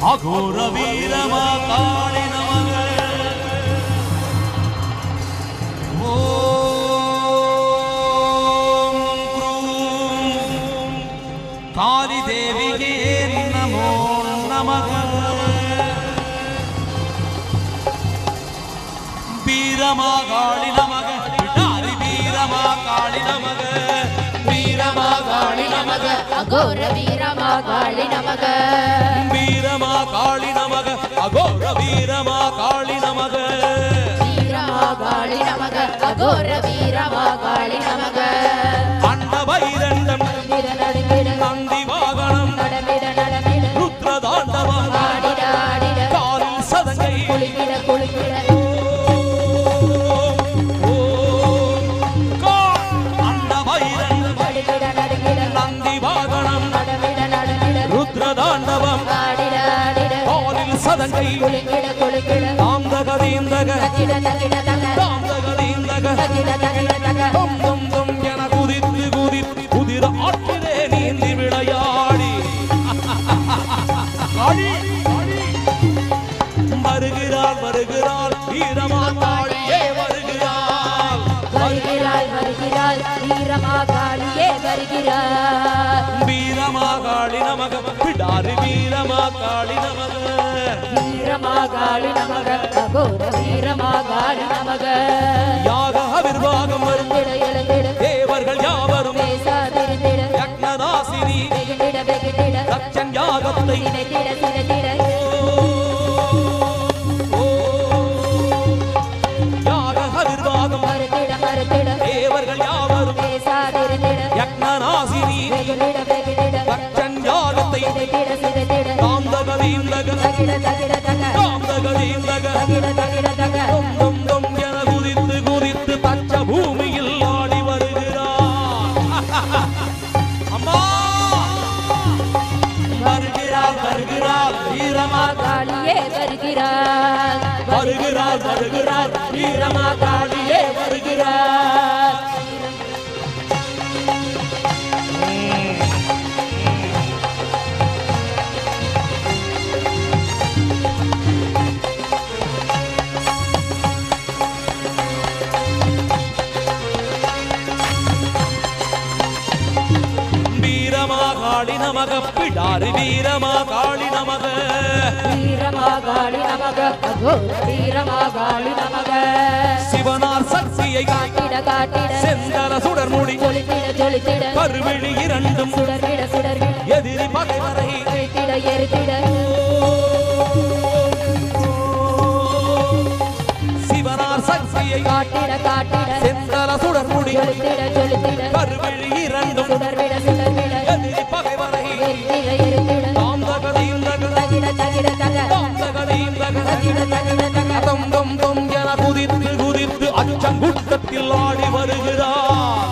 அகோர வீரமா காளி நமக ஓம் காளி தேவியே நமோ நமக வீரமா காளி நமக விடாரி வீரமா காளி நமக வீரமா காளி நமக அகோர வீரமா காளி நமக வீரமா காளி நமக அகோர வீரமா காளி நமக வீரமா காளி நமக அகோர வீரமா காளி நமக அண்டபைரண்டம் நந்தி வாகனம் ருத்ரதாண்டவம் காலில் சதங்கை நந்தி வாகனம் ருத்ரதாண்டவம் காலில் சதங்கை தாந்தகதீந்தக தாந்தகதீந்தக தொம் தொம் தொம் என குதித்து குதித்து குதிர ஆற்றிலே நீந்தி விளையாடி வருகிறாள் வருகிறாள் வீரமா காளியே வருகிறாள் வருகிறாள் வருகிறாள் வீரமா காளியே வருகிறாள் வீரமா காளி நமக பிடாரி வீரமா காளி நமக வீரமா காளி நமக அகோர வீரமா காளி நமக யாக விர்வாகம் வரும் தேவர்கள் யாவரும் பேசாதிருந்திட யக்ஞநாசினி வெகுண்டிட வெகுண்டிட தட்சன் யாகத்தை சினத்திட சினத்திட யாக விர்வாகம் மறுத்திட மறுத்திட தேவர்கள் யாவரும் பேசாதிருந்திட யக்ஞநாசினி வெகுண்டிட வெகுண்டிட தட்சன் யாகத்தை சினத்திட சினத்திட தாந்தகதீந்தக தகிட தகிட தக தாந்தகதீந்தக தகிட தகிட தக தொம் தொம் தொம் என குதித்து குதித்து பச்ச பூமியில் ஆடி வருகிறார் அம்மா வருகிறாள் வருகிறாள் வீரமா காளியே வருகிறாள் வருகிறாள் வருகிறாள் வீரமா காளியே வருகிறாள் வீரமா காளி நமக பிடாரி வீரமா காளி நமக வீரமா காளி நமக அகோர வீரமா காளி நமக சிவனார் சக்தியை காட்டிட காட்டிட செந்தர சுடர்முடி ஜொலித்திட ஜொலித்திட கருவிழி இரண்டும் சுடர்விட சுடர்விட எதிரி பகைவரை எரித்திட எரித்திட சிவனார் சக்தியை காட்டிட காட்டிட செந்தர சுடர்முடி ஜொலித்திட ஜொலித்திட கருவிழி இரண்டும் சுடர்விட சுடர்விட எதிரி பகைவரை எரித்திட எரித்திட தாந்தகதீந்தக தகிட தகிட தக தாந்தகதீந்தக தகிட தகிட தக தொம் தொம் தொம் என குதித்து குதித்து அச்சங்குட்டத்தில் ஆடி வருகிறார்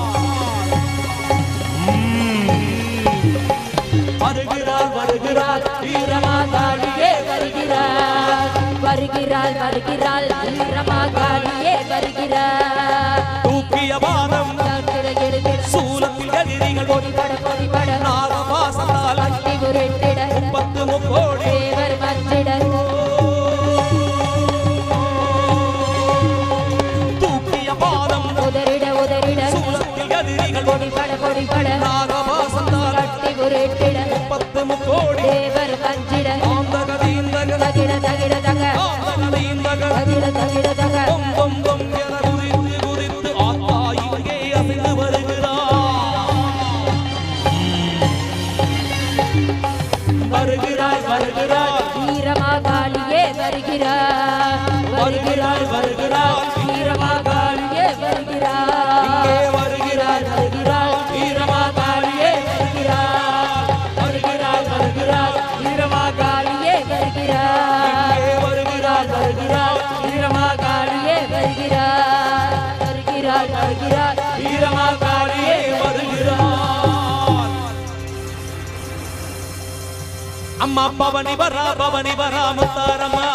வருகிறாள் வருகிறாள் வீரமா காளியே வருகிறாள் வருகிறாள் வருகிறாள் வீரமா காளியே வருகிறாள் தூக்கிய பாதம் தகிட எரித்திட சூலத்தில் எதிரிகள் பொடிபட பொடிபட நாகபாசத்தால் அட்டி உருட்டிட 30 கோடி தேவர் மஞ்சிட தூக்கிய பாதம் உதறிட உதறிட சூலத்தில் எதிரிகள் பொடிபட பொடிபட நாகபாசத்தால் அட்டி உருட்டிட 30 கோடி தேவர் மஞ்சிட தாந்தகதீந்தக தகிட தகிட தக தாந்தகதீந்தக தகிட தகிட தக தொம் தொம் தொம் என குதித்து குதித்து ஆத்தா இங்கே அசைந்து வருகிறார் வருகிறாய் வருகிறாய் வீரமா காளியே வருகிறாள் வருகிறாய் வருகிறாய் வீரமா காளியே வருகிறாள் இங்கே வருகிறாய் வருகிறாள் வீரமா காளியே வருகிறாய் வருகிறாய் வீரமா காளியே வருகிறாள் இங்கே வருகிறாய் வருகிறாள் வீரமா காளியே வருகிறாள் வருகிறாள் வருகிறாள் வீரமா காளியே வருகிறார் அம்மா பவனி வரா முத்தாரம்மா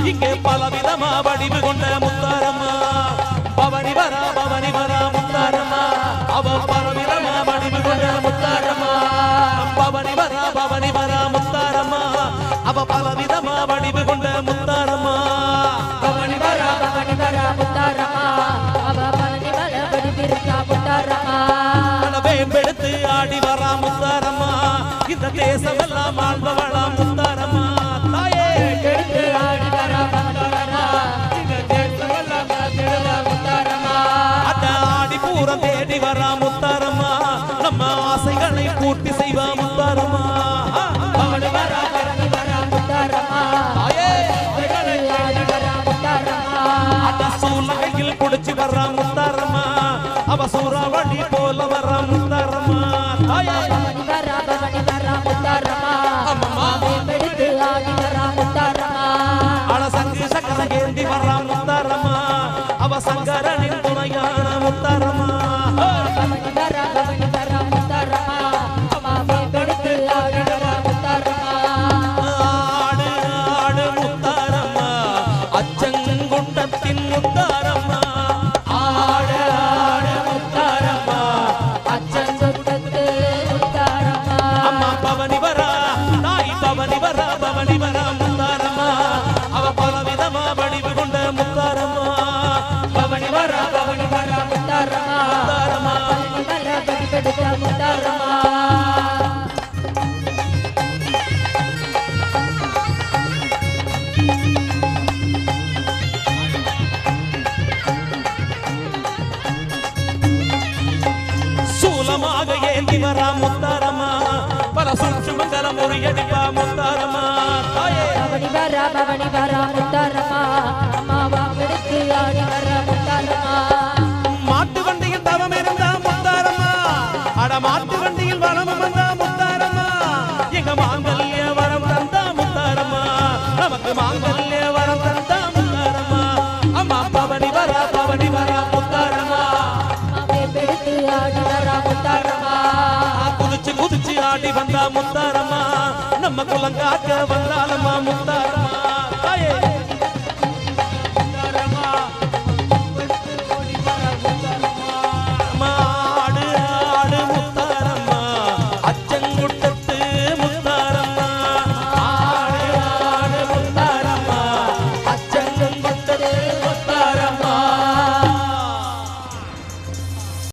இங்கே பலவிதமா வடிவு கொண்ட முத்தாரம்மா பவனி வரா முத்தாரம்மா அவ பலவிதமா வடிவு கொண்ட முத்தாரம்மா பவனி வரா முத்தாரம்மா அவ பலவித வடிவு கொண்ட முத்தாரம்மா பவனி வரா முத்தாரம்மா அவ பழனி மலை வடிவிருக்கா முத்தாரம்மா வேம்பெடுத்து ஆடி வரா முத்தாரம்மா இந்த தேசமெல்லாம் ஆள்பவளா முத்தாரம்மா தாயே எடுத்து ஆடி வரா முத்தாரம்மா இந்த தேசமெல்லாம் ஆள்பவளா முத்தாரம்மா அட ஆடி பூரம் தேடி வரா முத்தாரம்மா நம்ம ஆசைகளை பூர்த்தி செய்வா முத்தாரம்மா பவனி வரா முத்தாரம்மா தாயே ஆடி வரா முத்தாரம்மா அட சூலகையில் குடிச்சு வரா முத்தாரம்மா அவ சூறாவளி போல வரா முத்தாரம்மா தாயே பவனி வரா முத்தாரம்மா அம்மம்மா எடுத்து ஆடி வரா முத்தாரம்மா அழசங்கு சக்கர ஏந்தி வரா முத்தாரம்மா அவ சங்கரனின் துணையான முத்தாரம்மா பவனி வரா முத்தாரம்மா அம்மா எடுத்து ஆடி வரா முத்தாரம்மா ஆடு ஆடு முத்தாரம்மா அச்சங்குண்டத்தின் முத்தாரம்மா ஆடு ஆடு முத்தாரம்மா அச்சங்குட்டத்து முத்தாரம்மா அம்மா பவனி வரா தாய் பவனி வரா முத்தாரம்மா அவ பலவிதமா வடிவு கொண்ட முத்தாரம்மா பவனி வரா முத்தாரம்மா முத்தாரம்மா பவனி வரா வடிவெடுத்த முத்தாரம்மா சூலமாக ஏந்தி வரா முத்தாரம்மா பல சுற்றுமங்கல முறியடிப்பா முத்தாரம்மா தாயே பவனி வரா முத்தாரம்மா அம்மாவா எடுத்து ஆடி வரா முத்தாரம்மா மாட்டு வண்டியில் தவம் இருந்தா முத்தாரம்மா அட மாட்டு வண்டியில் வளம் வந்தா முத்தாரம்மா எங்க மாங்கல்ய வரம் தந்தா முத்தாரம்மா நமக்கு மாங்கல்ய வரம் தந்தா முத்தாரம்மா அம்மா பவனி வரா முத்தாரம்மா எடுத்து ஆடி வரா முத்தாரம்மா குதிச்சு குதிச்சு ஆடி வந்தா முத்தாரம்மா நம்ம குலங்காக்க வந்தாலம்மா